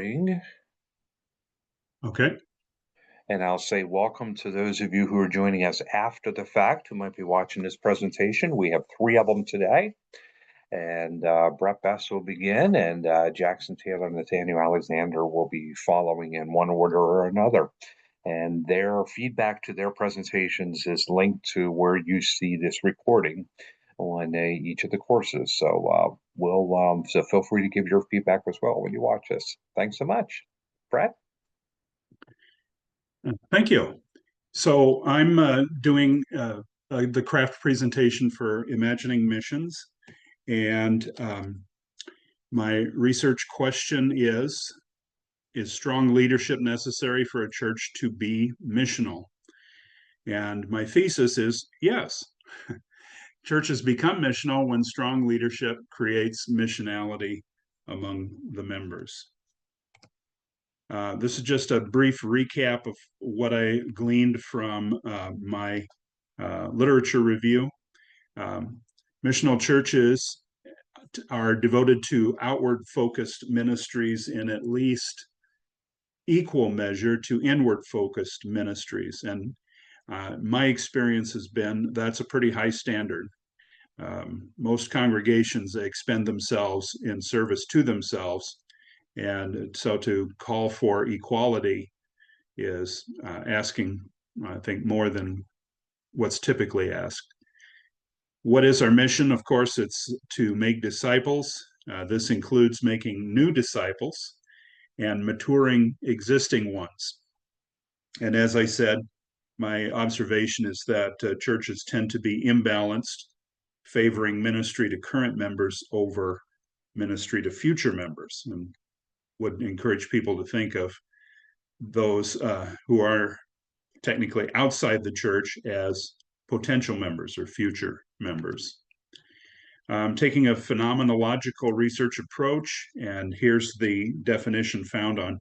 recording, Okay. and I'll say welcome to those of you who are joining us after the fact who might be watching this presentation. We have three of them today, and Brett Best will begin, and Jackson Taylor and Nathanael Alexander will be following in one order or another. And their feedback to their presentations is linked to where you see this recording on each of the courses. So feel free to give your feedback as well when you watch this. Thanks so much, Brett. Thank you. So I'm doing the craft presentation for Imagining Missions. And my research question is strong leadership necessary for a church to be missional? And my thesis is yes. Churches become missional when strong leadership creates missionality among the members. This is just a brief recap of what I gleaned from my literature review. Missional churches are devoted to outward focused ministries in at least equal measure to inward focused ministries. And my experience has been that's a pretty high standard. Most congregations expend themselves in service to themselves. And so to call for equality is asking, I think, more than what's typically asked. What is our mission? Of course, it's to make disciples. This includes making new disciples and maturing existing ones. And as I said, my observation is that churches tend to be imbalanced, favoring ministry to current members over ministry to future members, and would encourage people to think of those who are technically outside the church as potential members or future members. Taking a phenomenological research approach, and here's the definition found on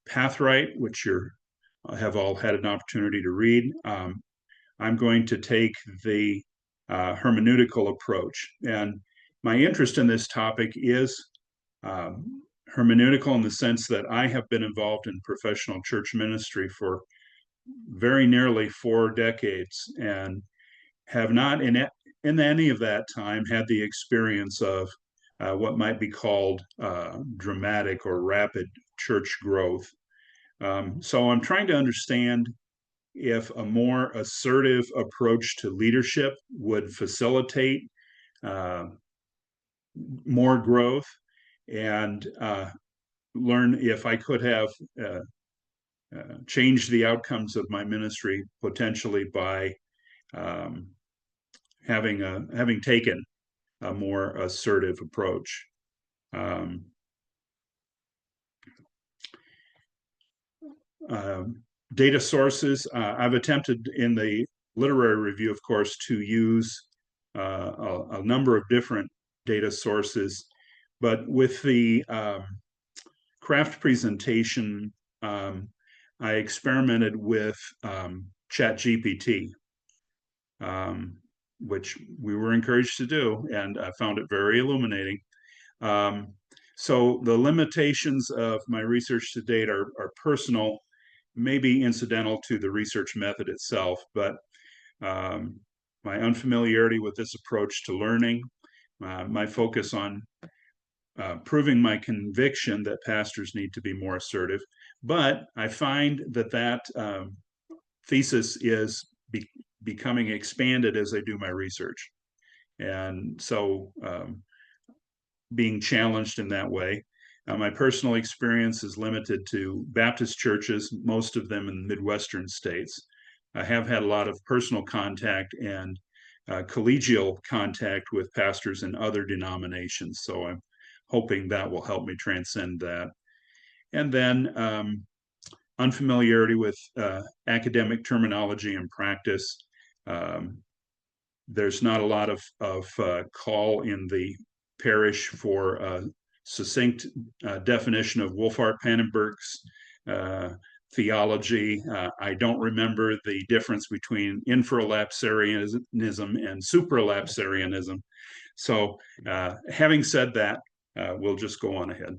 Pathright, which you have all had an opportunity to read. I'm going to take the hermeneutical approach, and my interest in this topic is hermeneutical in the sense that I have been involved in professional church ministry for very nearly 4 decades and have not in any of that time had the experience of what might be called dramatic or rapid church growth. So I'm trying to understand if a more assertive approach to leadership would facilitate uh, more growth, and learn if I could have changed the outcomes of my ministry potentially by um, having taken a more assertive approach. Um, uh, Data sources. I've attempted in the literary review, of course, to use a number of different data sources, but with the craft presentation, I experimented with ChatGPT, which we were encouraged to do, and I found it very illuminating. Um, so the limitations of my research to date are personal, maybe incidental to the research method itself, but um, my unfamiliarity with this approach to learning, my focus on proving my conviction that pastors need to be more assertive. But I find that thesis is becoming expanded as I do my research. And so being challenged in that way. My personal experience is limited to Baptist churches, most of them in Midwestern states. I have had a lot of personal contact and collegial contact with pastors in other denominations. So I'm hoping that will help me transcend that. And then unfamiliarity with academic terminology and practice. Um, there's not a lot of call in the parish for a succinct definition of Wolfhart-Pannenberg's theology. I don't remember the difference between infralapsarianism and supralapsarianism. So having said that, we'll just go on ahead.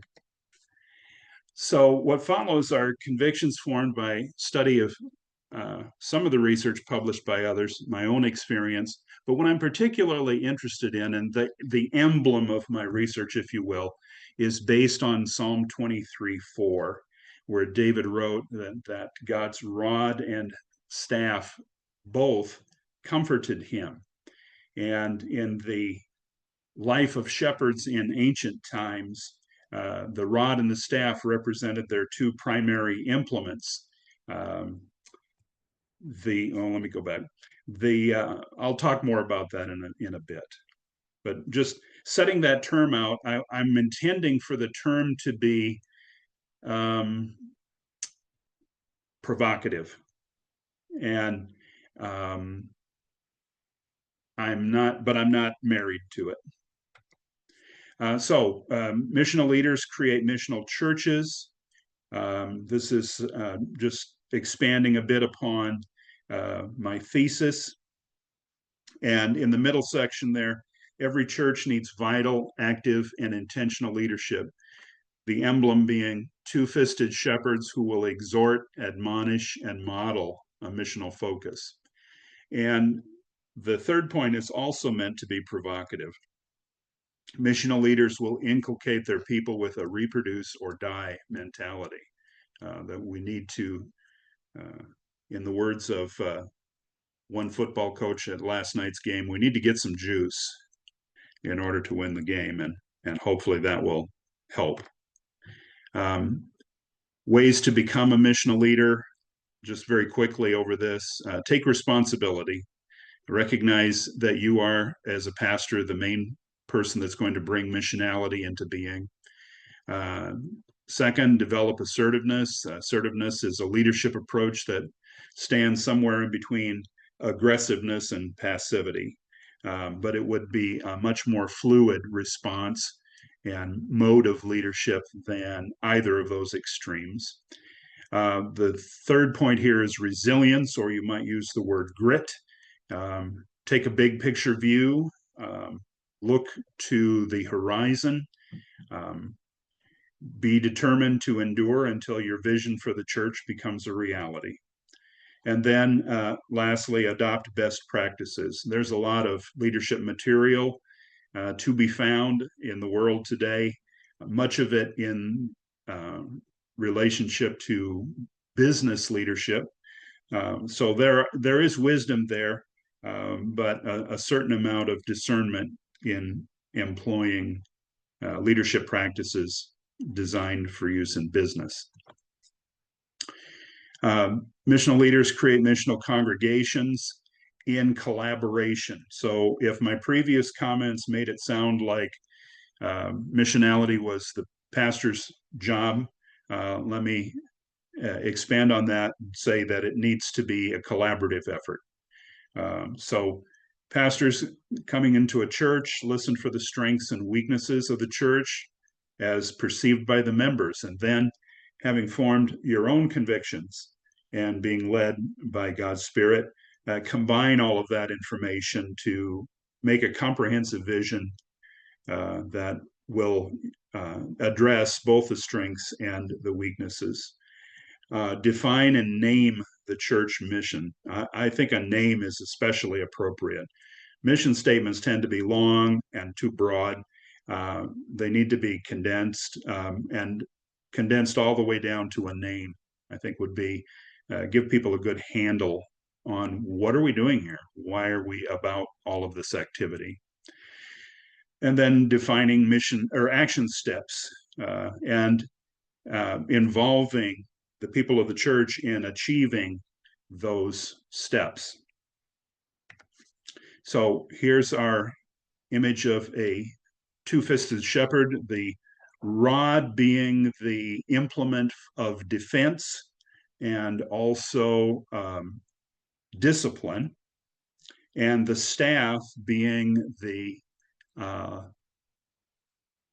So what follows are convictions formed by study of some of the research published by others, my own experience. But what I'm particularly interested in, and the emblem of my research, if you will, is based on Psalm 23:4, where David wrote that God's rod and staff both comforted him. And in the life of shepherds in ancient times, the rod and the staff represented their two primary implements. Um, let me go back. I'll talk more about that in a bit. But just setting that term out, I'm intending for the term to be um, provocative, and I'm not married to it. Missional leaders create missional churches. This is just expanding a bit upon my thesis. And in the middle section there, every church needs vital, active, and intentional leadership. The emblem being two-fisted shepherds who will exhort, admonish, and model a missional focus. And the third point is also meant to be provocative. Missional leaders will inculcate their people with a reproduce or die mentality. That we need to, in the words of one football coach at last night's game, we need to get some juice in order to win the game, and hopefully that will help. Ways to become a missional leader, just very quickly over this. Take responsibility. Recognize that you are, as a pastor, the main person that's going to bring missionality into being. Second, develop assertiveness. Assertiveness is a leadership approach that stands somewhere in between aggressiveness and passivity. But it would be a much more fluid response and mode of leadership than either of those extremes. The third point here is resilience, or you might use the word grit. Take a big picture view, look to the horizon, be determined to endure until your vision for the church becomes a reality. And then lastly, adopt best practices. There's a lot of leadership material to be found in the world today, much of it in relationship to business leadership. So there is wisdom there, but a certain amount of discernment in employing leadership practices designed for use in business. Missional leaders create missional congregations in collaboration. So if my previous comments made it sound like missionality was the pastor's job, let me expand on that and say that it needs to be a collaborative effort. So pastors coming into a church, listen for the strengths and weaknesses of the church as perceived by the members, and then having formed your own convictions and being led by God's Spirit, combine all of that information to make a comprehensive vision that will address both the strengths and the weaknesses. Define and name the church mission. I think a name is especially appropriate. Mission statements tend to be long and too broad. They need to be condensed, and condensed all the way down to a name, I think would be give people a good handle on what are we doing here? Why are we about all of this activity? And then defining mission or action steps and involving the people of the church in achieving those steps. So here's our image of a two-fisted shepherd, the rod being the implement of defense and also discipline, and the staff being the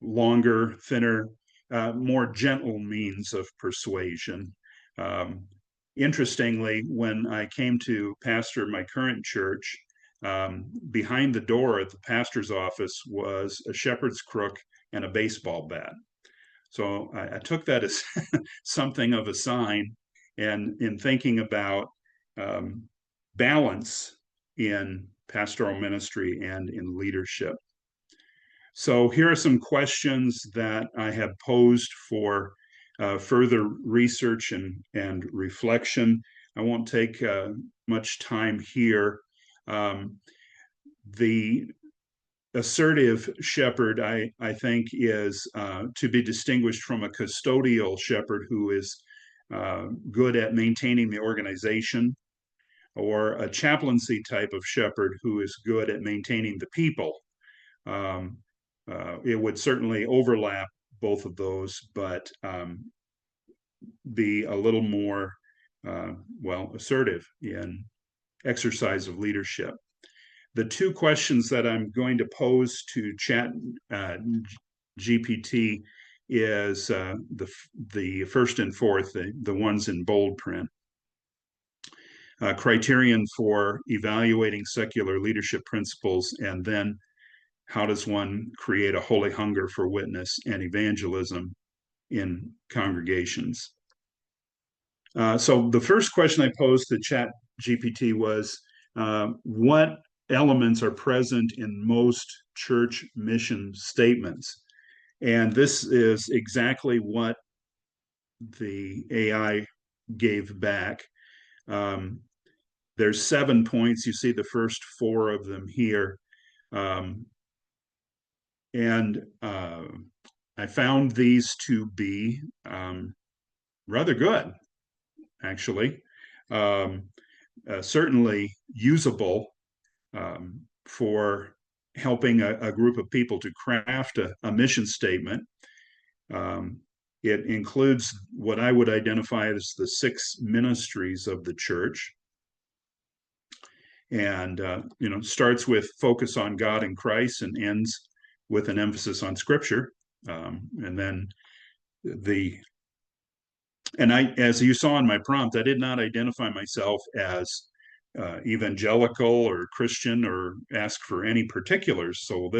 longer, thinner, more gentle means of persuasion. Interestingly, when I came to pastor my current church, behind the door at the pastor's office was a shepherd's crook and a baseball bat. So I took that as something of a sign, and in thinking about um, balance in pastoral ministry and in leadership. So here are some questions that I have posed for further research and reflection. I won't take much time here. Um, the assertive shepherd, I think, is to be distinguished from a custodial shepherd who is good at maintaining the organization, or a chaplaincy type of shepherd who is good at maintaining the people. Um, it would certainly overlap both of those, but be a little more, well, assertive in exercise of leadership. The two questions that I'm going to pose to Chat GPT is the first and fourth, the ones in bold print. Criterion for evaluating secular leadership principles, and then how does one create a holy hunger for witness and evangelism in congregations? So the first question I posed to Chat GPT was, what elements are present in most church mission statements? And this is exactly what the AI gave back. There's 7 points. You see the first 4 of them here. And I found these to be rather good, actually. Certainly usable for helping a group of people to craft a mission statement. It includes what I would identify as the 6 ministries of the church, and starts with focus on God and Christ and ends with an emphasis on Scripture. And then as you saw in my prompt, I did not identify myself as evangelical or Christian or ask for any particulars. So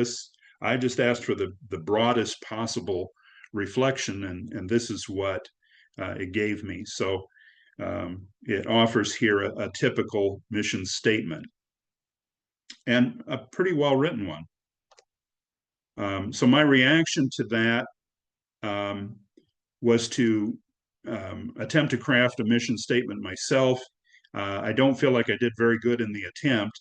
I just asked for the broadest possible reflection, and this is what it gave me. So it offers here a typical mission statement, and a pretty well written one. So my reaction to that was to attempt to craft a mission statement myself. I don't feel like I did very good in the attempt.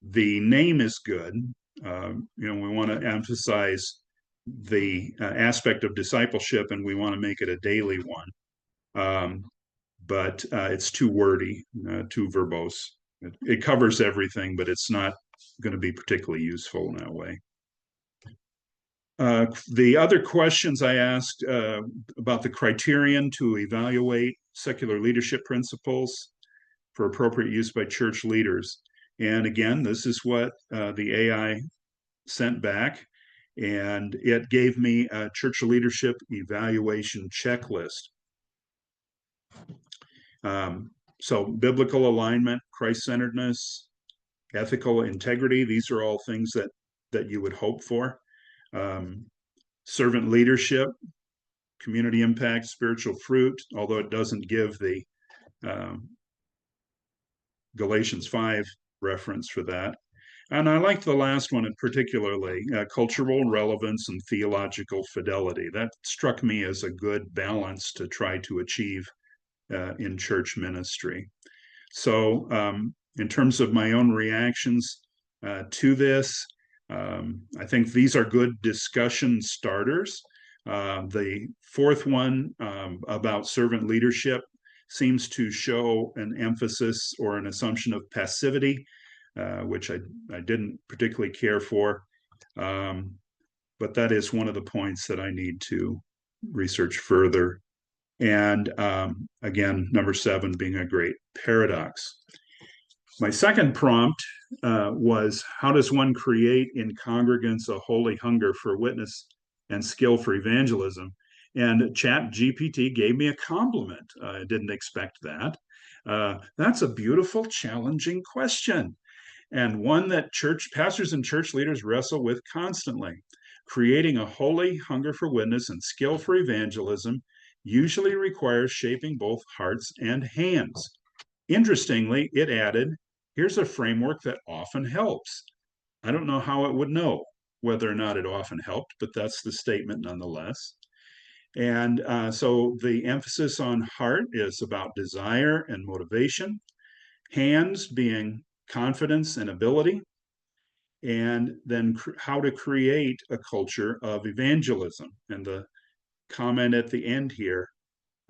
The name is good. We want to emphasize the aspect of discipleship, and we want to make it a daily one. But it's too wordy, too verbose. It covers everything, but it's not going to be particularly useful in that way. The other questions I asked about the criterion to evaluate secular leadership principles for appropriate use by church leaders. And again, this is what the AI sent back, and it gave me a church leadership evaluation checklist. So biblical alignment, Christ-centeredness, ethical integrity, these are all things that you would hope for. Servant leadership, community impact, spiritual fruit, although it doesn't give the Galatians 5 reference for that. And I liked the last one particularly, cultural relevance and theological fidelity. That struck me as a good balance to try to achieve in church ministry. So in terms of my own reactions to this, I think these are good discussion starters. The fourth one about servant leadership seems to show an emphasis or an assumption of passivity, which I didn't particularly care for. But that is one of the points that I need to research further. And again, number 7 being a great paradox. My second prompt was, how does one create in congregants a holy hunger for witness and skill for evangelism? And Chat GPT gave me a compliment. I didn't expect that. That's a beautiful, challenging question, and one that church pastors and church leaders wrestle with constantly. Creating a holy hunger for witness and skill for evangelism usually requires shaping both hearts and hands. Interestingly, it added, here's a framework that often helps. I don't know how it would know whether or not it often helped, but that's the statement nonetheless. And so the emphasis on heart is about desire and motivation, hands being confidence and ability, and then how to create a culture of evangelism. And the comment at the end here,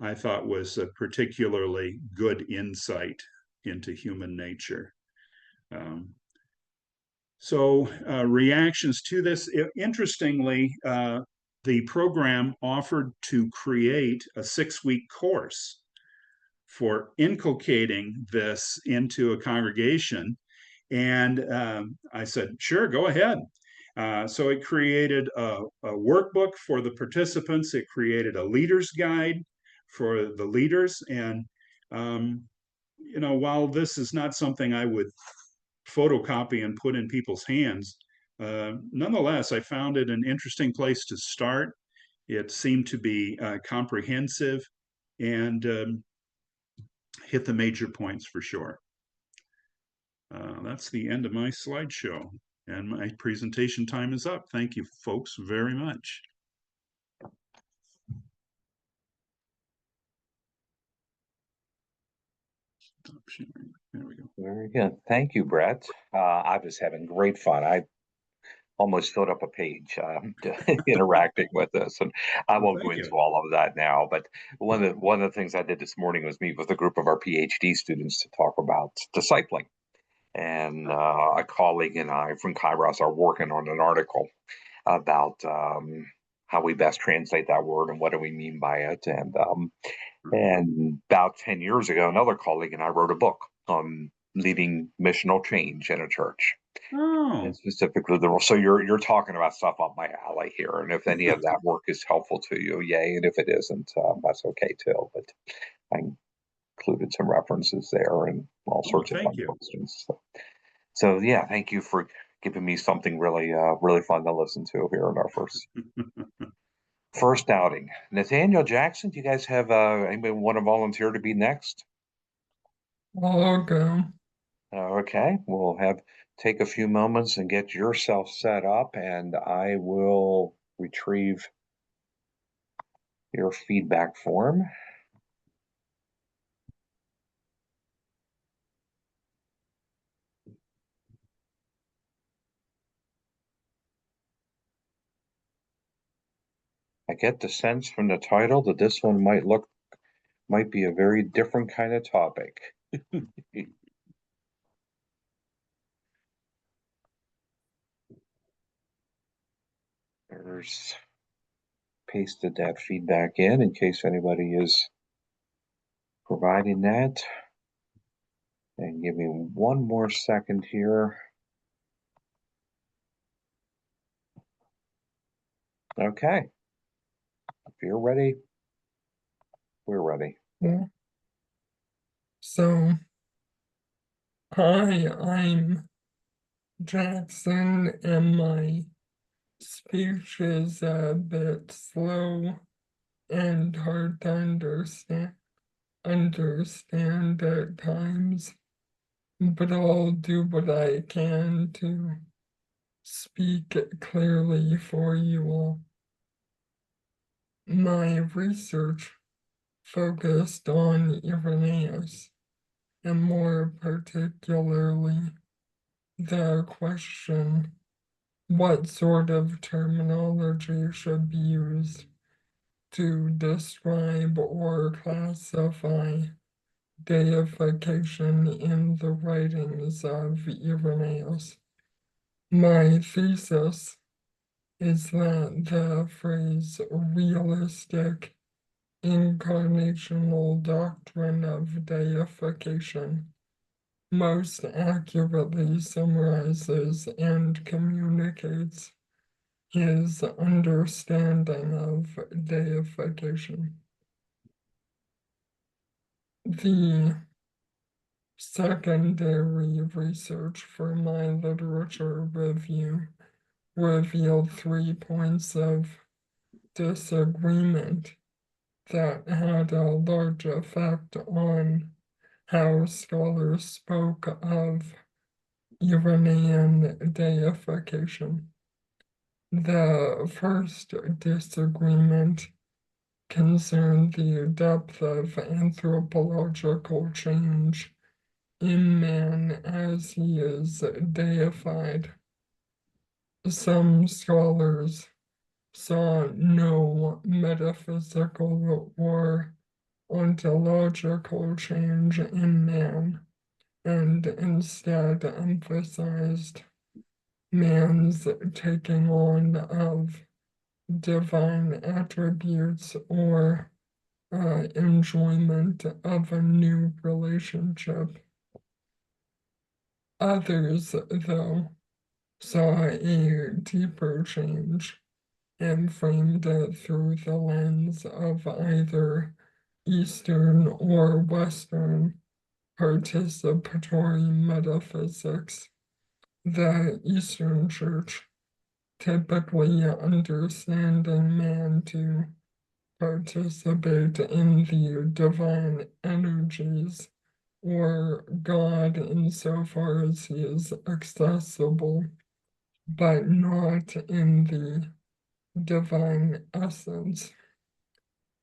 I thought was a particularly good insight into human nature. Um, so reactions to this, interestingly, the program offered to create a 6-week course for inculcating this into a congregation. And I said, sure, go ahead. So it created a workbook for the participants. It created a leader's guide for the leaders. And, while this is not something I would photocopy and put in people's hands, nonetheless, I found it an interesting place to start. It seemed to be comprehensive and hit the major points for sure. That's the end of my slideshow, and my presentation time is up. Thank you, folks, very much. Stop sharing. There we go. Very good. Thank you, Brett. I was having great fun. I almost filled up a page interacting with this, and I Well, won't go thank into you. all of that now. But one of the things I did this morning was meet with a group of our PhD students to talk about discipling. And a colleague and I from Kairos are working on an article about how we best translate that word and what do we mean by it. And about 10 years ago, another colleague and I wrote a book on leading missional change in a church. Oh, And specifically the role. So you're talking about stuff up my alley here. And if any of that work is helpful to you, yay. And if it isn't, that's okay too. But I included some references there and all sorts of thank fun you. questions. So yeah, thank you for giving me something really fun to listen to here in our first outing. Nathaniel Jackson, do you guys have anybody want to volunteer to be next? I'll go. Okay, we'll have take a few moments and get yourself set up, and I will retrieve your feedback form. I get the sense from the title that this one might be a very different kind of topic. There's pasted that feedback in case anybody is providing that. And give me one more second here. Okay. If you're ready, we're ready. Yeah. So, hi, I'm Jackson, and my speech is a bit slow and hard to understand at times, but I'll do what I can to speak clearly for you all. My research focused on Irenaeus, and more particularly the question, what sort of terminology should be used to describe or classify deification in the writings of Irenaeus? My thesis is that the phrase realistic incarnational doctrine of deification most accurately summarizes and communicates his understanding of deification. The secondary research for my literature review revealed 3 points of disagreement that had a large effect on how scholars spoke of Iranian deification. The first disagreement concerned the depth of anthropological change in man as he is deified. Some scholars saw no metaphysical or ontological change in man and instead emphasized man's taking on of divine attributes or enjoyment of a new relationship. Others, though, saw a deeper change and framed it through the lens of either Eastern or Western participatory metaphysics. The Eastern Church typically understanding man to participate in the divine energies or God insofar as he is accessible, but not in the divine essence.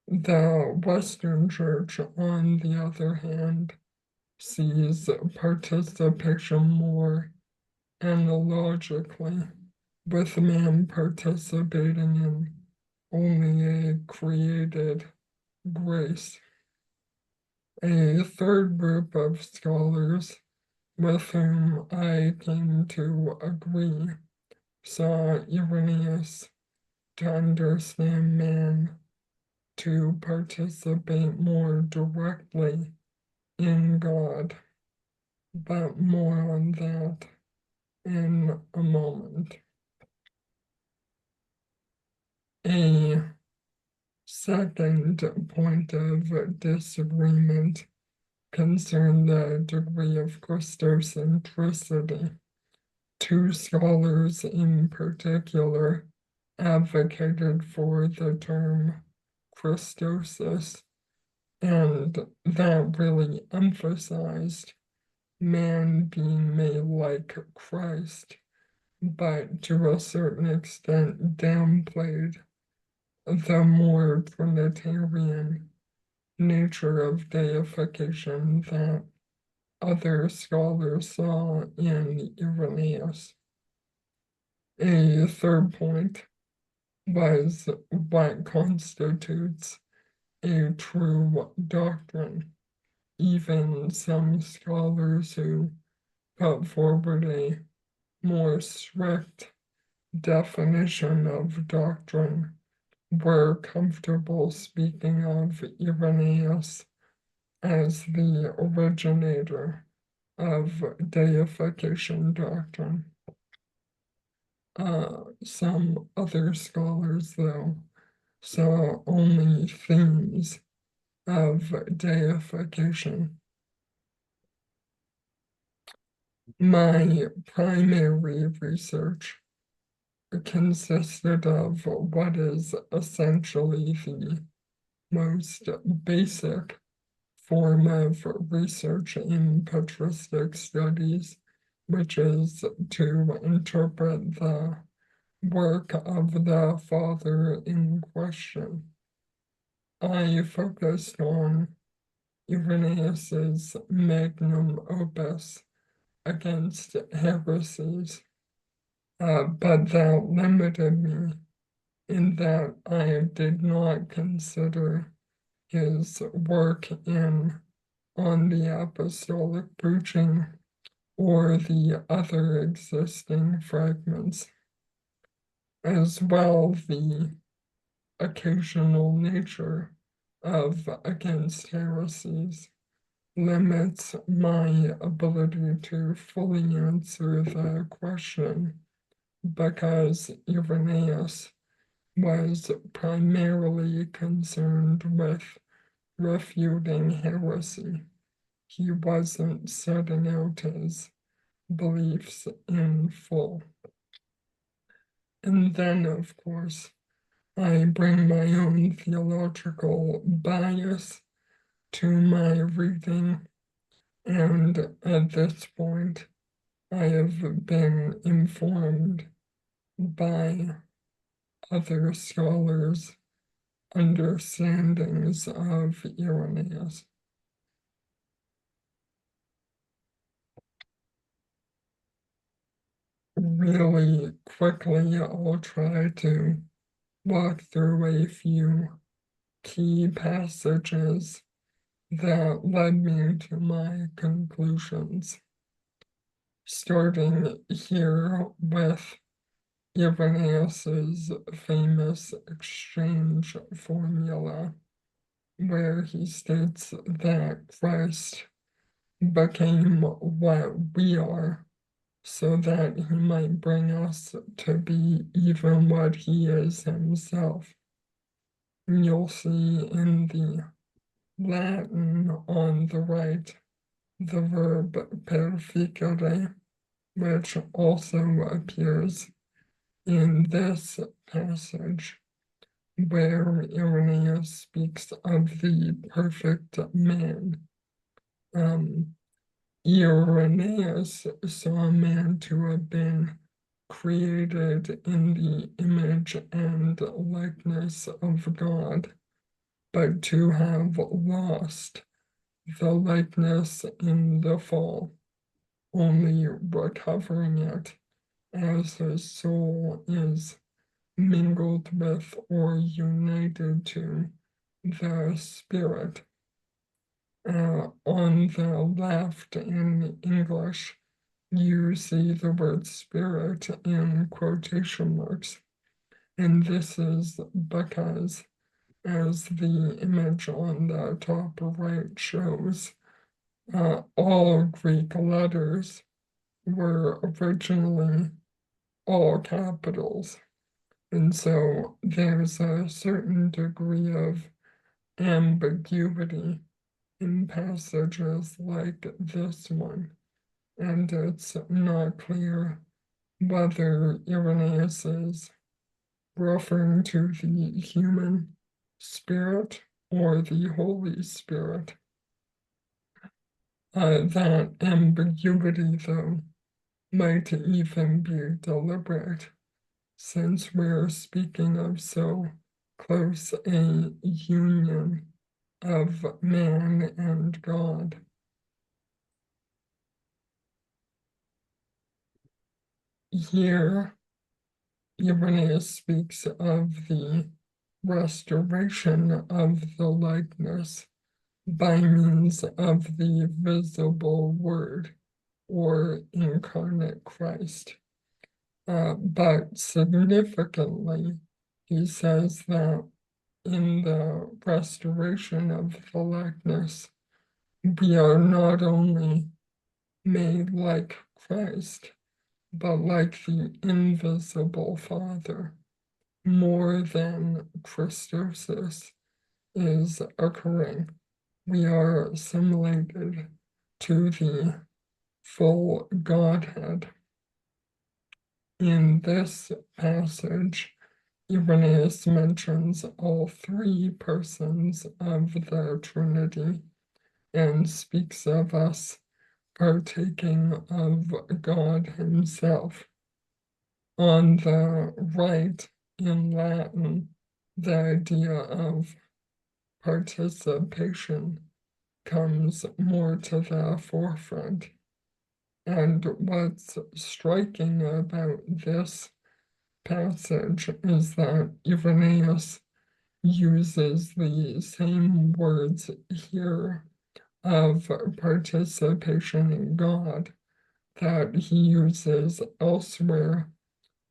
The Western Church, on the other hand, sees participation more analogically, with man participating in only a created grace. A third group of scholars with whom I came to agree saw Irenaeus to understand man to participate more directly in God, but more on that in a moment. A second point of disagreement concerned the degree of Christocentricity. Two scholars in particular advocated for the term Christosis, and that really emphasized man being made like Christ, but to a certain extent downplayed the more Trinitarian nature of deification that other scholars saw in Irenaeus. A third point was what constitutes a true doctrine. Even some scholars who put forward a more strict definition of doctrine were comfortable speaking of Irenaeus as the originator of deification doctrine. Some other scholars, though, saw only themes of deification. My primary research consisted of what is essentially the most basic form of research in patristic studies, which is to interpret the work of the father in question. I focused on Irenaeus's magnum opus against heresies, but that limited me in that I did not consider his work on the apostolic preaching or the other existing fragments. As well, the occasional nature of against heresies limits my ability to fully answer the question, because Irenaeus was primarily concerned with refuting heresy. He wasn't setting out his beliefs in full. And then, of course, I bring my own theological bias to my reading, and at this point, I have been informed by other scholars' understandings of Irenaeus. Really quickly, I'll try to walk through a few key passages that led me to my conclusions. Starting here with Irenaeus's famous exchange formula, where he states that Christ became what we are, so that he might bring us to be even what he is himself. And you'll see in the Latin on the right the verb perficere, which also appears in this passage, where Irenaeus speaks of the perfect man. Irenaeus saw man to have been created in the image and likeness of God, but to have lost the likeness in the fall, only recovering it as his soul is mingled with or united to the spirit. On the left in English, you see the word spirit in quotation marks. And this is because, as the image on the top right shows, all Greek letters were originally all capitals. And so there's a certain degree of ambiguity in passages like this one. And it's not clear whether Irenaeus is referring to the human spirit or the Holy Spirit. That ambiguity, though, might even be deliberate, since we're speaking of so close a union of man and God. Here, Irenaeus speaks of the restoration of the likeness by means of the visible Word or incarnate Christ. But significantly, he says that in the restoration of the likeness, we are not only made like Christ, but like the invisible Father, more than Christosis is occurring. We are assimilated to the full Godhead. In this passage, Irenaeus mentions all three persons of the Trinity and speaks of us partaking of God himself. On the right, in Latin, the idea of participation comes more to the forefront. And what's striking about this passage is that Irenaeus uses the same words here of participation in God that he uses elsewhere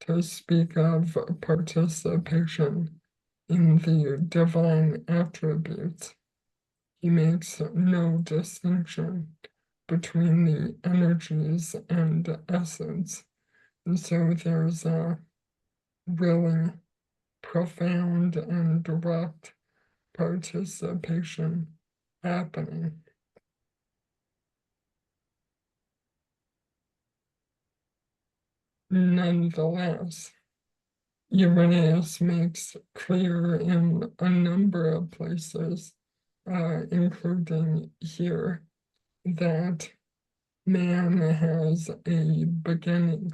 to speak of participation in the divine attributes. He makes no distinction between the energies and essence. And so there's a really profound and direct participation happening. Nonetheless, Irenaeus makes clear in a number of places, including here, that man has a beginning,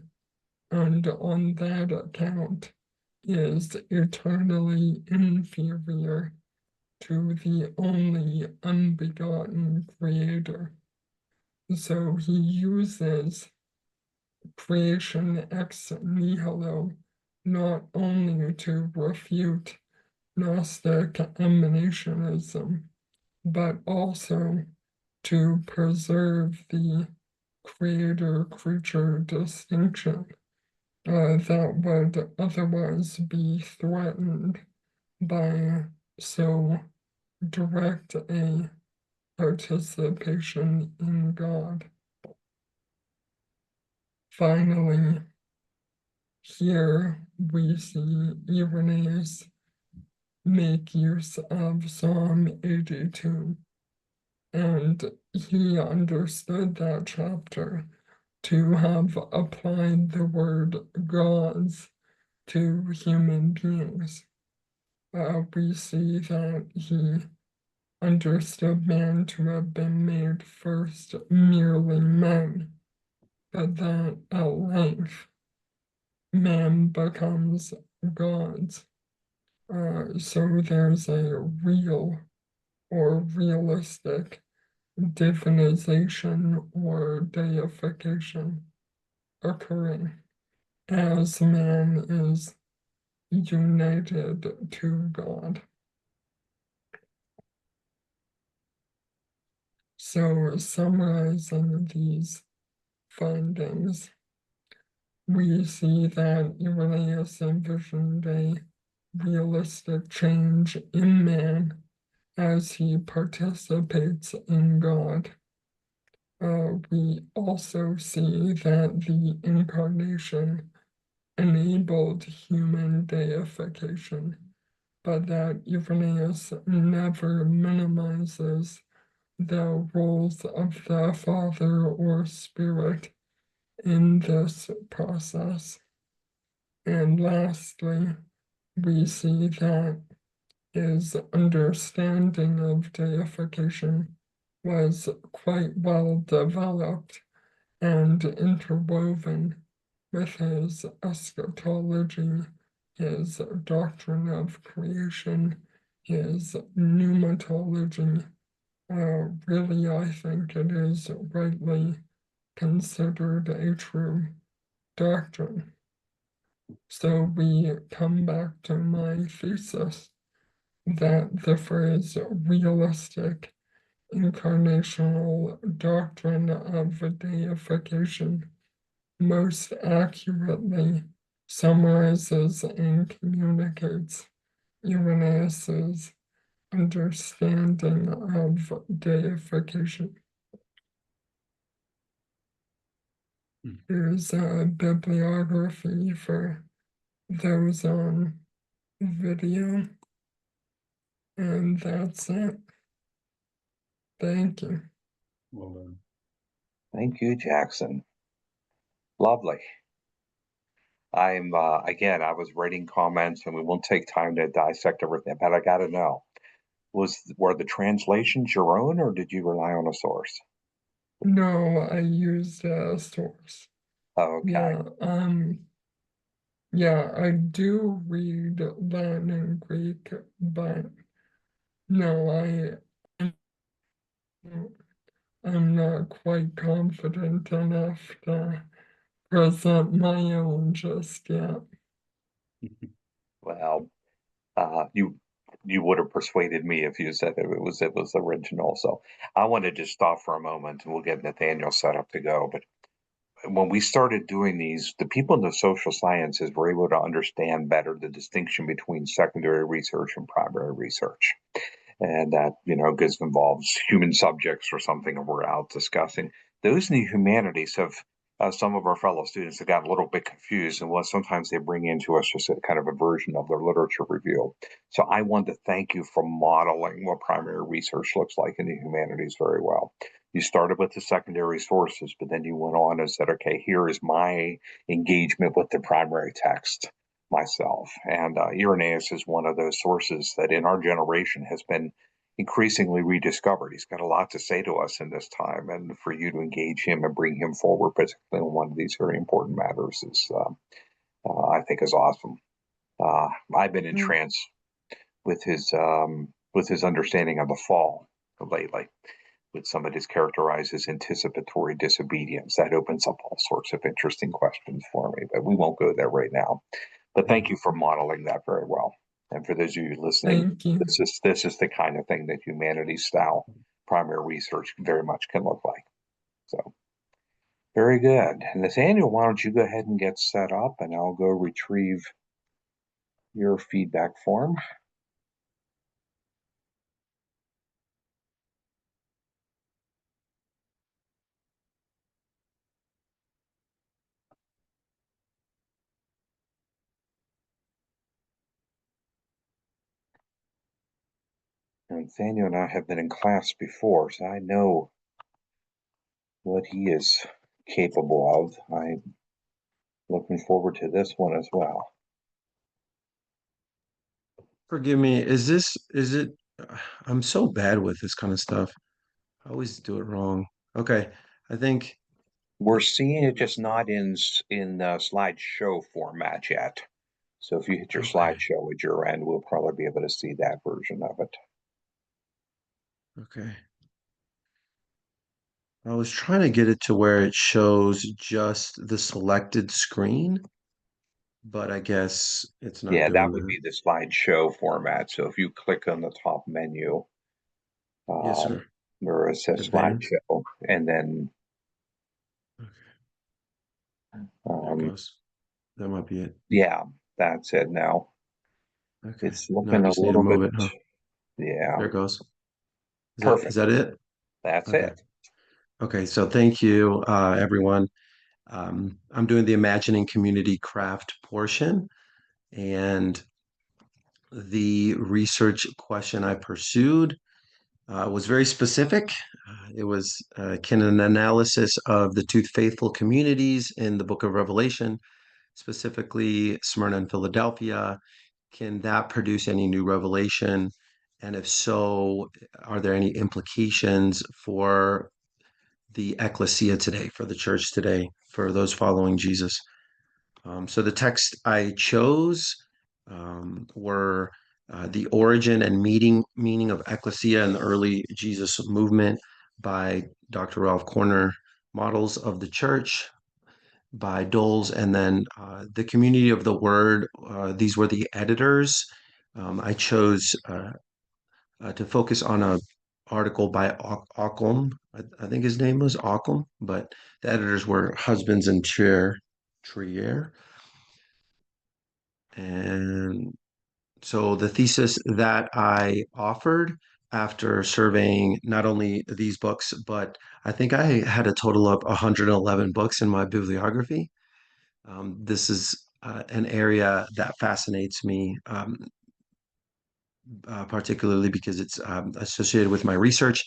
and on that account is eternally inferior to the only unbegotten Creator. So he uses creation ex nihilo not only to refute Gnostic emanationism, but also to preserve the creator-creature distinction that would otherwise be threatened by so direct a participation in God. Finally, here we see Irenaeus make use of Psalm 82, and he understood that chapter to have applied the word gods to human beings. We see that he understood man to have been made first merely men, but that at length man becomes gods. So there's a real or realistic divinization or deification occurring as man is united to God. So, summarizing these findings, we see that Irenaeus envisioned a realistic change in man as he participates in God. We also see that the incarnation enabled human deification, but that Irenaeus never minimizes the roles of the Father or Spirit in this process. And lastly, we see that his understanding of deification was quite well developed and interwoven with his eschatology, his doctrine of creation, his pneumatology. Really, I think it is rightly considered a true doctrine. So we come back to my thesis that the phrase realistic incarnational doctrine of deification most accurately summarizes and communicates Irenaeus's understanding of deification. Here's a bibliography for those on video, and that's it. Thank you. Well done. Thank you, Jackson. Lovely. I'm again, I was writing comments, and we won't take time to dissect everything, but I got to know: were the translations your own, or did you rely on a source? No, I used a source. Okay. Yeah, I do read Latin and Greek, but no, I'm not quite confident enough to present my own just yet. Well, you would have persuaded me if you said it was original. So I want to just stop for a moment, and we'll get Nathaniel set up to go. But when we started doing these, the people in the social sciences were able to understand better the distinction between secondary research and primary research. And that, because involves human subjects or something, and we're out discussing. Those in the humanities have, some of our fellow students have gotten a little bit confused, and what sometimes they bring into us just a kind of a version of their literature review. So I want to thank you for modeling what primary research looks like in the humanities very well. You started with the secondary sources, but then you went on and said, okay, here is my engagement with the primary text. myself. And Irenaeus is one of those sources that in our generation has been increasingly rediscovered. He's got a lot to say to us in this time, and for you to engage him and bring him forward, particularly in one of these very important matters, is I think is awesome. I've been entranced with his understanding of the fall lately, with some of his characterized as anticipatory disobedience. That opens up all sorts of interesting questions for me, but we won't go there right now. But thank you for modeling that very well. And for those of you listening, Thank you. this is the kind of thing that humanities style primary research very much can look like. So very good. And Nathaniel, why don't you go ahead and get set up, and I'll go retrieve your feedback form. And Nathaniel and I have been in class before, so I know what he is capable of. I'm looking forward to this one as well. Forgive me, is it, I'm so bad with this kind of stuff. I always do it wrong. Okay, I think, We're seeing it just not in slideshow format yet. So if you hit your okay, slideshow at your end, we'll probably be able to see that version of it. okay. I was trying to get it to where it shows just the selected screen, but I guess it's not Yeah, that doing would that. be the slideshow format. So if you click on the top menu, Yes, um, sir. where it says Advanced. slideshow, and then Okay, there it um, goes. That might be it. yeah, that's it. Now Okay. it's Now I looking a just need to little bit, move it, huh? yeah, There it goes. Is perfect. that it? That's Okay. it. Okay, so thank you, everyone. I'm doing the Imagining Community Craft portion, and the research question I pursued was very specific. It was can an analysis of the two faithful communities in the book of Revelation, specifically Smyrna and Philadelphia, can that produce any new revelation? And if so, are there any implications for the ecclesia today, for the church today, for those following Jesus? So the text I chose were the origin and meaning of ecclesia in the early Jesus movement by Dr. Ralph Corner, Models of the Church by Doles, and then the Community of the Word. These were the editors. I chose to focus on a article by Ockham. I think his name was Ockham, but the editors were Husbands and Trier. And so the thesis that I offered after surveying not only these books, but I think I had a total of 111 books in my bibliography. This is an area that fascinates me, particularly because it's associated with my research,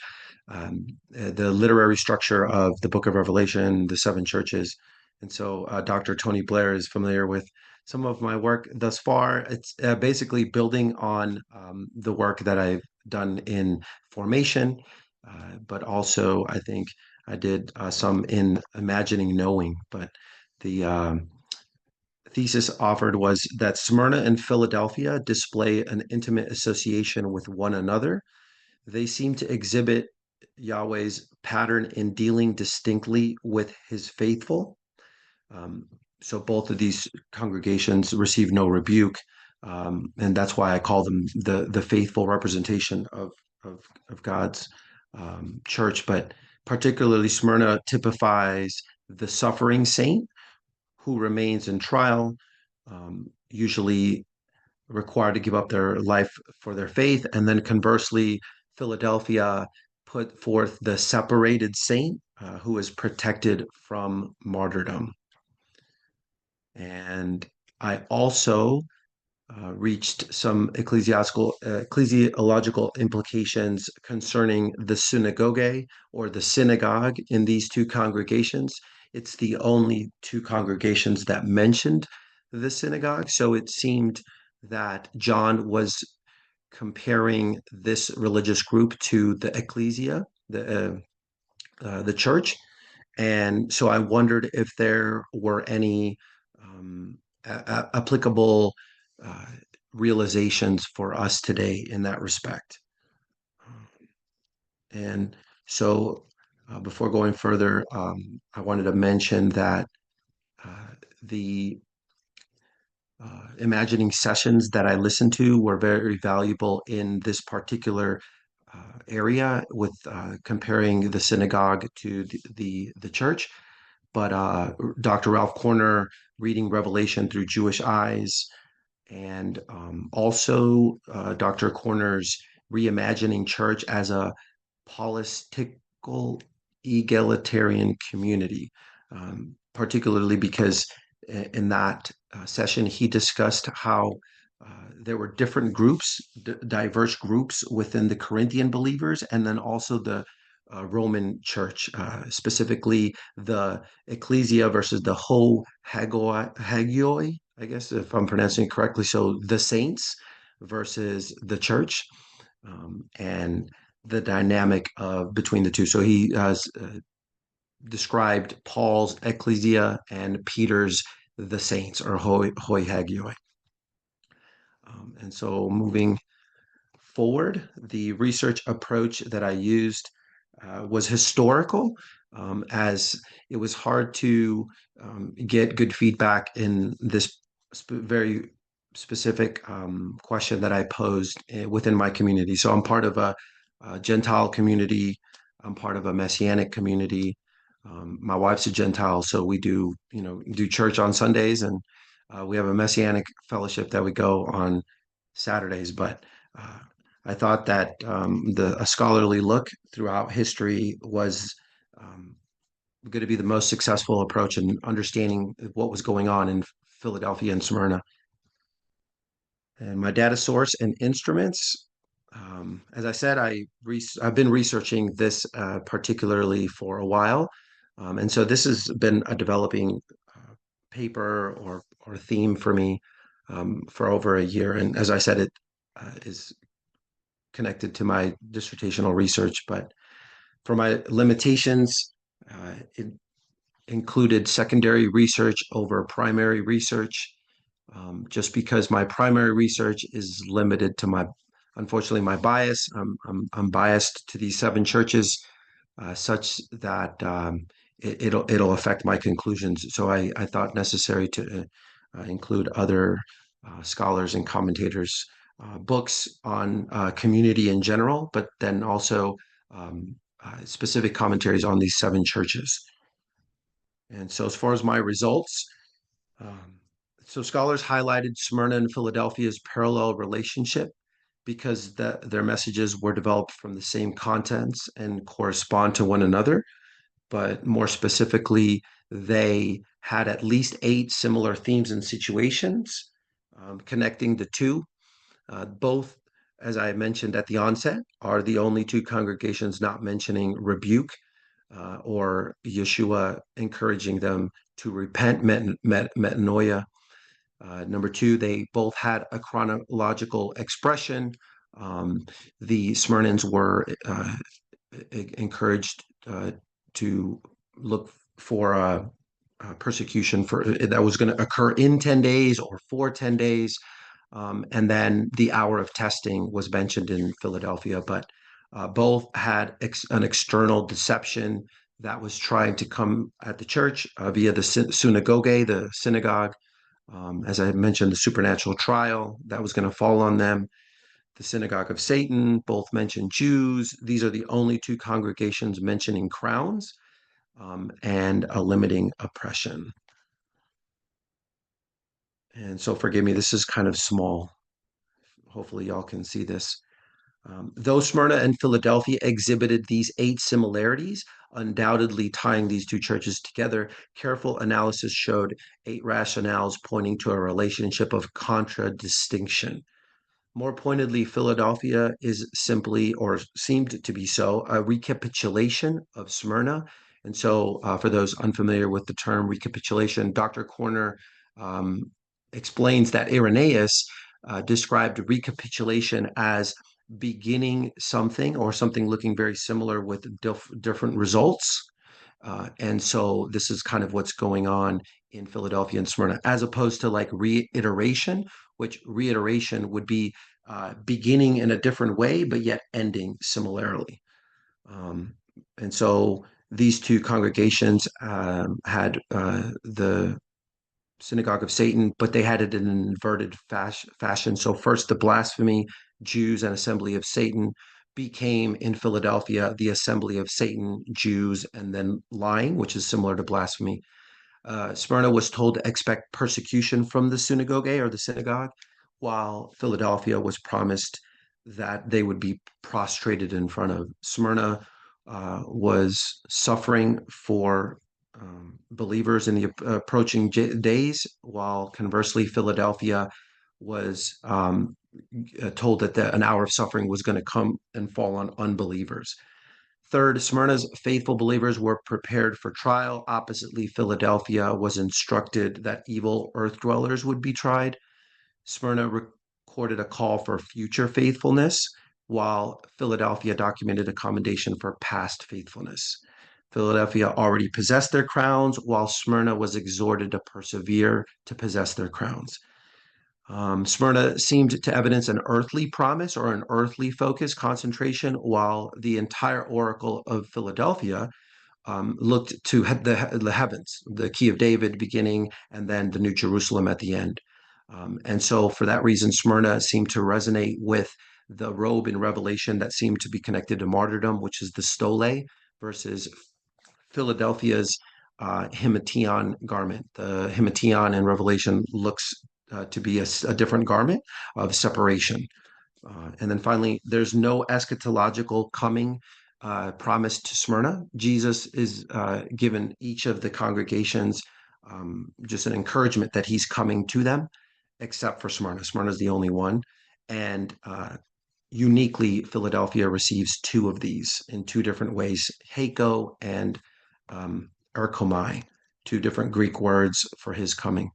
the literary structure of the Book of Revelation, the seven churches. And so Dr. Tony Blair is familiar with some of my work thus far. It's basically building on the work that I've done in formation, but also I think I did some in imagining knowing. But the thesis offered was that Smyrna and Philadelphia display an intimate association with one another. They seem to exhibit Yahweh's pattern in dealing distinctly with his faithful. Um, so both of these congregations receive no rebuke, and that's why I call them the faithful representation of God's church. But particularly, Smyrna typifies the suffering saint who remains in trial, usually required to give up their life for their faith. And then conversely, Philadelphia put forth the separated saint who is protected from martyrdom. And I also reached some ecclesiological implications concerning the synagogue or the synagogue in these two congregations. It's the only two congregations that mentioned the synagogue. So it seemed that John was comparing this religious group to the ecclesia, the church. And so I wondered if there were any applicable uh, realizations for us today in that respect. And so before going further, I wanted to mention that the imagining sessions that I listened to were very valuable in this particular area with comparing the synagogue to the church. But Dr. Ralph Corner reading Revelation through Jewish eyes, and also Dr. Corner's reimagining church as a political egalitarian community, particularly because in that session he discussed how there were different groups, diverse groups within the Corinthian believers, and then also the Roman Church, specifically the ecclesia versus the hagioi, I guess if I'm pronouncing it correctly. So the saints versus the church, and the dynamic of between the two. So he has described Paul's ecclesia and Peter's the saints, or hoi hagioi. And so moving forward, the research approach that I used was historical, as it was hard to get good feedback in this very specific question that I posed within my community. So I'm part of a Gentile community. I'm part of a Messianic community. My wife's a Gentile, so we do church on Sundays, and we have a Messianic fellowship that we go on Saturdays. But I thought that a scholarly look throughout history was going to be the most successful approach in understanding what was going on in Philadelphia and Smyrna. And my data source and instruments, as I said, I've been researching this particularly for a while. And so this has been a developing paper or theme for me for over a year. And as I said, it is connected to my dissertational research. But for my limitations, it included secondary research over primary research, just because my primary research is limited to unfortunately, my bias. I'm biased to these 7 churches, such that it'll affect my conclusions. So I thought necessary to include other scholars and commentators' books on community in general, but then also specific commentaries on these 7 churches. And so as far as my results, so scholars highlighted Smyrna and Philadelphia's parallel relationship because their messages were developed from the same contents and correspond to one another. But more specifically, they had at least 8 similar themes and situations connecting the two. Both, as I mentioned at the onset, are the only 2 congregations not mentioning rebuke or Yeshua encouraging them to repent, metanoia. Number 2, they both had a chronological expression. The Smyrnans were encouraged to look for persecution that was going to occur in 10 days or for 10 days. And then the hour of testing was mentioned in Philadelphia, but both had an external deception that was trying to come at the church via the synagogue, the synagogue. As I mentioned, the supernatural trial that was going to fall on them. The synagogue of Satan, both mention Jews. These are the only 2 congregations mentioning crowns and a limiting oppression. And so forgive me, this is kind of small. Hopefully y'all can see this. Though Smyrna and Philadelphia exhibited these 8 similarities, undoubtedly tying these 2 churches together, careful analysis showed 8 rationales pointing to a relationship of contradistinction. More pointedly, Philadelphia is simply, or seemed to be so, a recapitulation of Smyrna. And so for those unfamiliar with the term recapitulation, Dr. Corner explains that Irenaeus described recapitulation as beginning something or something looking very similar with different results. And so this is kind of what's going on in Philadelphia and Smyrna, as opposed to like reiteration, which reiteration would be beginning in a different way, but yet ending similarly. And so these two congregations had the synagogue of Satan, but they had it in an inverted fashion. So first the blasphemy, Jews, and assembly of Satan became in Philadelphia the assembly of Satan, Jews, and then lying, which is similar to blasphemy. Smyrna was told to expect persecution from the synagogue or the synagogue, while Philadelphia was promised that they would be prostrated in front of. Smyrna was suffering for believers in the approaching days, while conversely, Philadelphia was told that an hour of suffering was going to come and fall on unbelievers. Third, Smyrna's faithful believers were prepared for trial. Oppositely, Philadelphia was instructed that evil earth dwellers would be tried. Smyrna recorded a call for future faithfulness, while Philadelphia documented a commendation for past faithfulness. Philadelphia already possessed their crowns, while Smyrna was exhorted to persevere to possess their crowns. Smyrna seemed to evidence an earthly promise or an earthly focus concentration, while the entire oracle of Philadelphia looked to the heavens, the key of David beginning, and then the New Jerusalem at the end. And so for that reason, Smyrna seemed to resonate with the robe in Revelation that seemed to be connected to martyrdom, which is the stole, versus Philadelphia's himation garment. The himation in Revelation looks to be a different garment of separation. And then finally, there's no eschatological coming promised to Smyrna. Jesus is given each of the congregations just an encouragement that he's coming to them, except for Smyrna. Smyrna is the only one. And uniquely, Philadelphia receives two of these in two different ways, Heiko and erkomai, two different Greek words for his coming.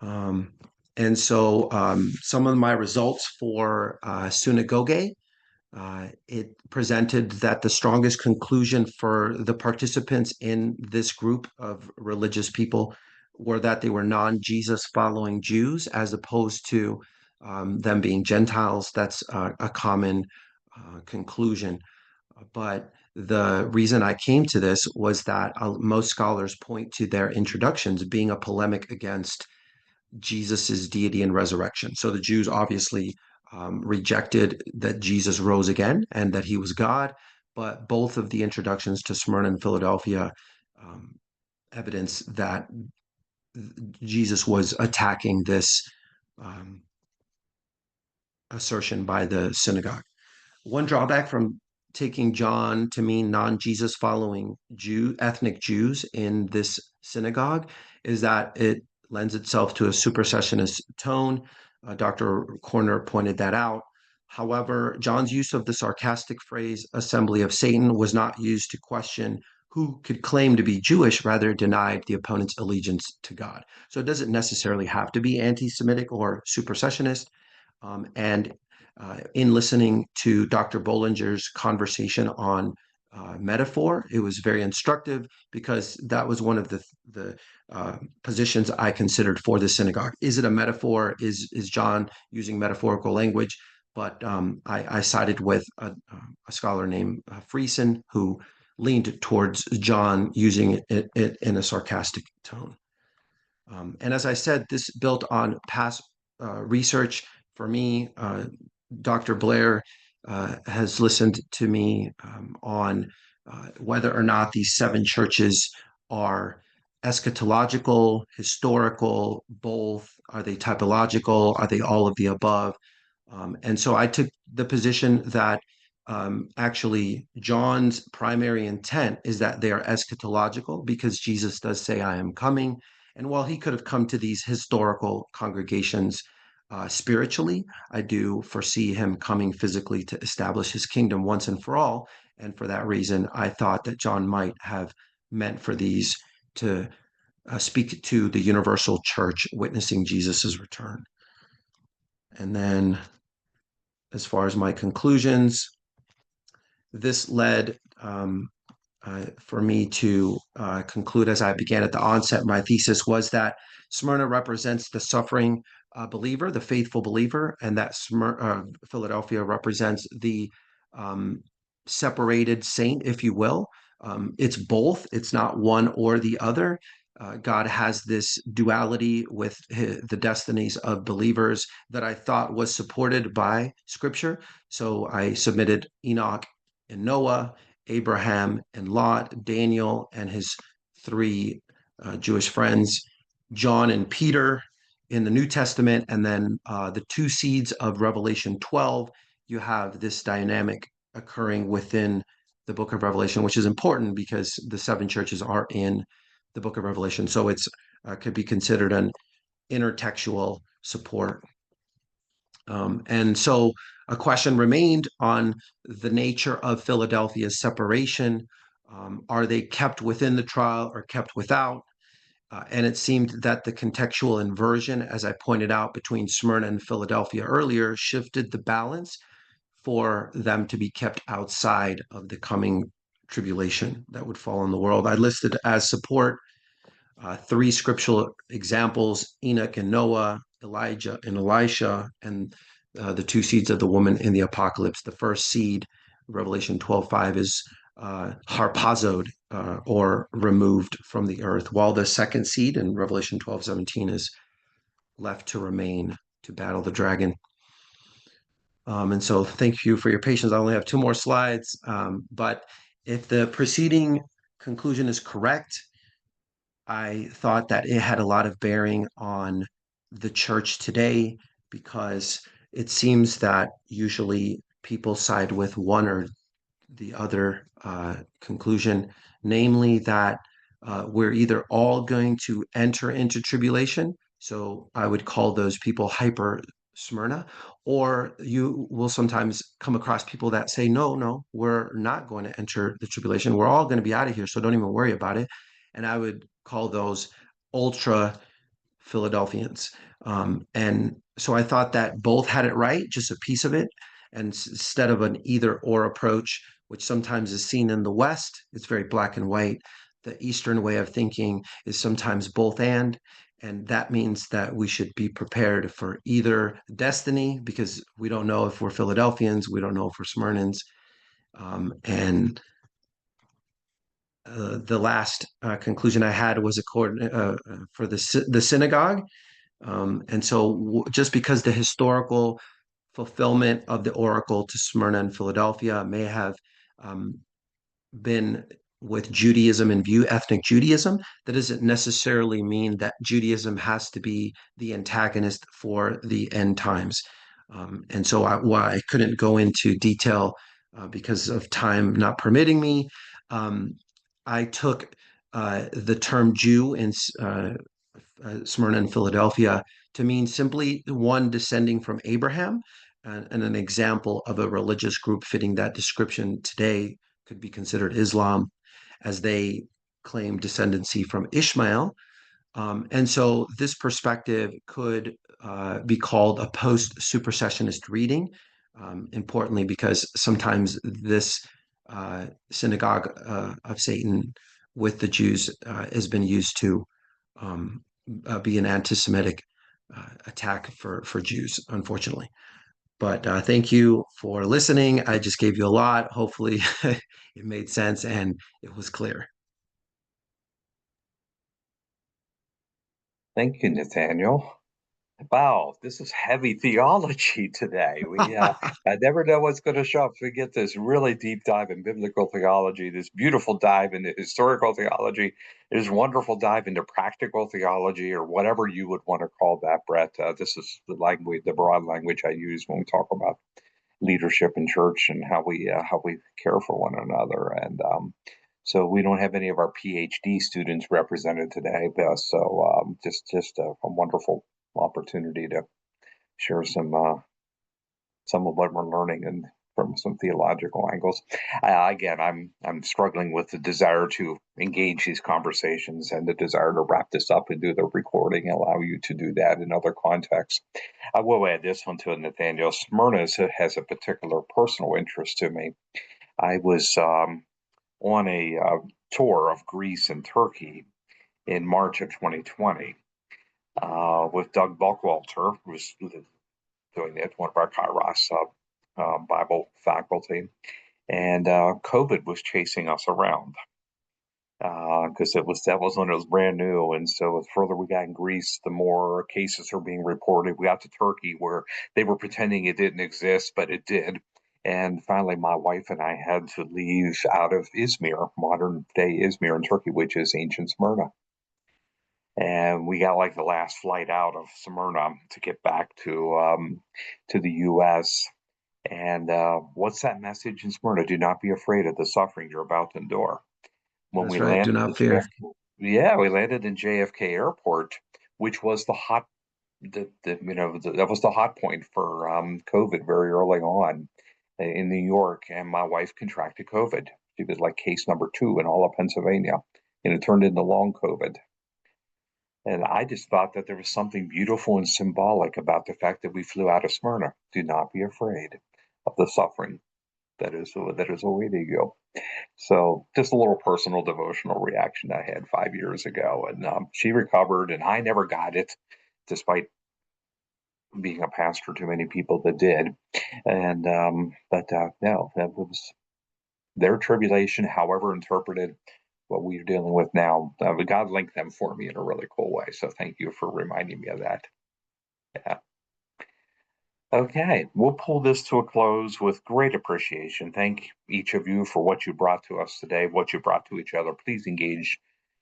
And so some of my results for synagogue, it presented that the strongest conclusion for the participants in this group of religious people were that they were non-Jesus following Jews, as opposed to them being Gentiles. That's a common conclusion. But the reason I came to this was that most scholars point to their introductions being a polemic against Jesus's deity and resurrection. So the Jews obviously rejected that Jesus rose again and that he was God, but both of the introductions to Smyrna and Philadelphia evidence that Jesus was attacking this assertion by the synagogue. One drawback from taking John to mean non-Jesus following ethnic Jews in this synagogue is that it lends itself to a supersessionist tone. Dr. Corner pointed that out. However, John's use of the sarcastic phrase assembly of Satan was not used to question who could claim to be Jewish, rather denied the opponent's allegiance to God. So it doesn't necessarily have to be anti-Semitic or supersessionist. And in listening to Dr. Bollinger's conversation on metaphor, it was very instructive because that was one of the positions I considered for the synagogue. Is it a metaphor? Is John using metaphorical language? But I sided with a scholar named Friesen, who leaned towards John using it in a sarcastic tone. And as I said, this built on past research. For me, Dr. Blair has listened to me on whether or not these seven churches are eschatological, historical, both. Are they typological? Are they all of the above? And so I took the position that actually John's primary intent is that they are eschatological, because Jesus does say, I am coming. And while he could have come to these historical congregations spiritually, I do foresee him coming physically to establish his kingdom once and for all. And for that reason, I thought that John might have meant for these to speak to the universal church witnessing Jesus's return. And then, as far as my conclusions, this led for me to conclude, as I began at the onset, my thesis was that Smyrna represents the suffering believer, the faithful believer, and that Philadelphia represents the separated saint, if you will. It's both. It's not one or the other. God has this duality with the destinies of believers that I thought was supported by Scripture. So I submitted Enoch and Noah, Abraham and Lot, Daniel and his three Jewish friends, John and Peter in the New Testament, and then the two seeds of Revelation 12. You have this dynamic occurring within the book of Revelation, which is important because the seven churches are in the book of Revelation. So it's could be considered an intertextual support. And so a question remained on the nature of Philadelphia's separation. Are they kept within the trial or kept without? And it seemed that the contextual inversion, as I pointed out, between Smyrna and Philadelphia earlier, shifted the balance for them to be kept outside of the coming tribulation that would fall on the world. I listed as support three scriptural examples: Enoch and Noah, Elijah and Elisha, and the two seeds of the woman in the apocalypse. The first seed, Revelation 12:5, is harpazoed or removed from the earth, while the second seed in Revelation 12:17 is left to remain to battle the dragon. And so thank you for your patience. I only have two more slides, but if the preceding conclusion is correct, I thought that it had a lot of bearing on the church today, because it seems that usually people side with one or the other conclusion, namely that we're either all going to enter into tribulation. So I would call those people hyper Smyrna, or you will sometimes come across people that say, no, we're not going to enter the tribulation. We're all going to be out of here, so don't even worry about it. And I would call those ultra Philadelphians. And so I thought that both had it right, just a piece of it. And instead of an either or approach, which sometimes is seen in the West, it's very black and white. The Eastern way of thinking is sometimes both and that means that we should be prepared for either destiny, because we don't know if we're Philadelphians, we don't know if we're Smyrnans. And the last conclusion I had was for the synagogue. And so just because the historical fulfillment of the oracle to Smyrna and Philadelphia may have been with Judaism in view, ethnic Judaism, that doesn't necessarily mean that Judaism has to be the antagonist for the end times. And so I couldn't go into detail because of time not permitting me. I took the term Jew in Smyrna and Philadelphia to mean simply one descending from Abraham, and an example of a religious group fitting that description today could be considered Islam, as they claim descendancy from Ishmael. And so this perspective could be called a post-supersessionist reading, importantly because sometimes this synagogue of Satan with the Jews has been used to be an anti-Semitic attack for Jews, unfortunately. But thank you for listening. I just gave you a lot. Hopefully it made sense and it was clear. Thank you, Nathaniel. Wow, this is heavy theology today. I never know what's going to show up. We get this really deep dive in biblical theology, this beautiful dive into historical theology, this wonderful dive into practical theology, or whatever you would want to call that, Brett. This is the language, the broad language I use when we talk about leadership in church and how we care for one another. And so we don't have any of our PhD students represented today, but so just a wonderful opportunity to share some of what we're learning and from some theological angles. Again, I'm struggling with the desire to engage these conversations and the desire to wrap this up and do the recording, allow you to do that in other contexts. I will add this one to it, Nathaniel. Smyrna has a particular personal interest to me. I was on a tour of Greece and Turkey in March of 2020 with Doug Buckwalter, who was doing it, one of our Kairos Bible faculty. And COVID was chasing us around because that was when it was brand new. And so the further we got in Greece, the more cases are being reported. We got to Turkey where they were pretending it didn't exist, but it did. And finally, my wife and I had to leave out of Izmir, modern day Izmir in Turkey, which is ancient Smyrna. And we got like the last flight out of Smyrna to get back to the U.S. And what's that message in Smyrna? Do not be afraid of the suffering you're about to endure. When That's we right. Do landed not fear. we landed in JFK Airport, which was that was the hot point for COVID very early on in New York, and my wife contracted COVID. She was like case number 2 in all of Pennsylvania, and it turned into long COVID. And I just thought that there was something beautiful and symbolic about the fact that we flew out of Smyrna. Do not be afraid of the suffering that is awaiting you. So just a little personal devotional reaction I had 5 years ago, and she recovered, and I never got it, despite being a pastor to many people that did. And but no, that was their tribulation, however interpreted. What we're dealing with now, God linked them for me in a really cool way. So thank you for reminding me of that. Yeah. Okay, we'll pull this to a close with great appreciation. Thank each of you for what you brought to us today, what you brought to each other. Please engage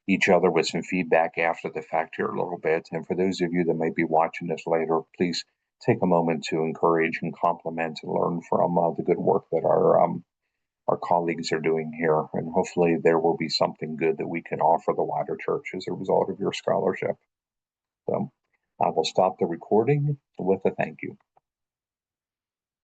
each other with some feedback after the fact here a little bit. And for those of you that may be watching this later, please take a moment to encourage and compliment and learn from the good work that our colleagues are doing here. And hopefully there will be something good that we can offer the wider church as a result of your scholarship. So I will stop the recording with a thank you.